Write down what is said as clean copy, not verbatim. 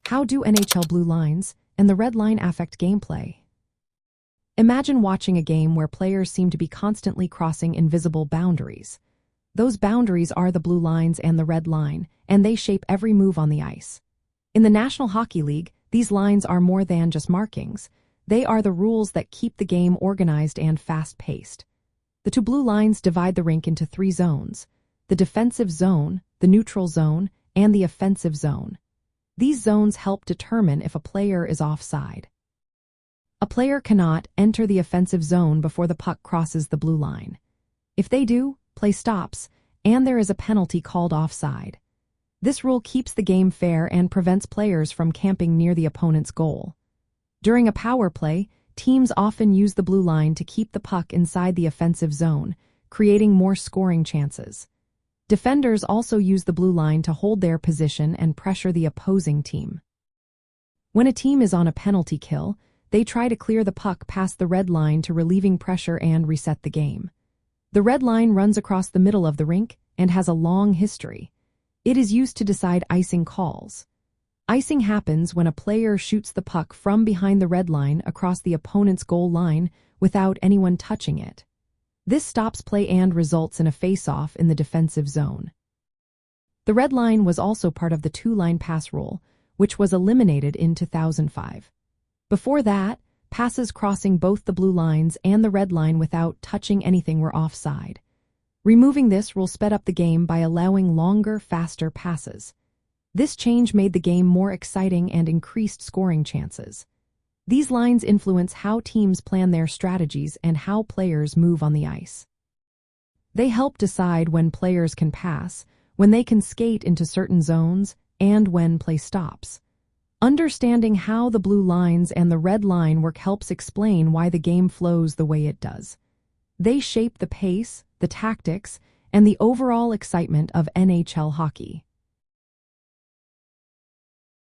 How do NHL blue lines and the red line affect gameplay? Imagine watching a game where players seem to be constantly crossing invisible boundaries. Those boundaries are the blue lines and the red line, and they shape every move on the ice. In the National Hockey League, these lines are more than just markings. They are the rules that keep the game organized and fast-paced. The two blue lines divide the rink into three zones: the defensive zone, the neutral zone, and the offensive zone. These zones help determine if a player is offside. A player cannot enter the offensive zone before the puck crosses the blue line. If they do, play stops, and there is a penalty called offside. This rule keeps the game fair and prevents players from camping near the opponent's goal. During a power play, teams often use the blue line to keep the puck inside the offensive zone, creating more scoring chances. Defenders also use the blue line to hold their position and pressure the opposing team. When a team is on a penalty kill, they try to clear the puck past the red line to relieving pressure and reset the game. The red line runs across the middle of the rink and has a long history. It is used to decide icing calls. Icing happens when a player shoots the puck from behind the red line across the opponent's goal line without anyone touching it. This stops play and results in a faceoff in the defensive zone. The red line was also part of the two-line pass rule, which was eliminated in 2005. Before that, passes crossing both the blue lines and the red line without touching anything were offside. Removing this rule sped up the game by allowing longer, faster passes. This change made the game more exciting and increased scoring chances. These lines influence how teams plan their strategies and how players move on the ice. They help decide when players can pass, when they can skate into certain zones, and when play stops. Understanding how the blue lines and the red line work helps explain why the game flows the way it does. They shape the pace, the tactics, and the overall excitement of NHL hockey.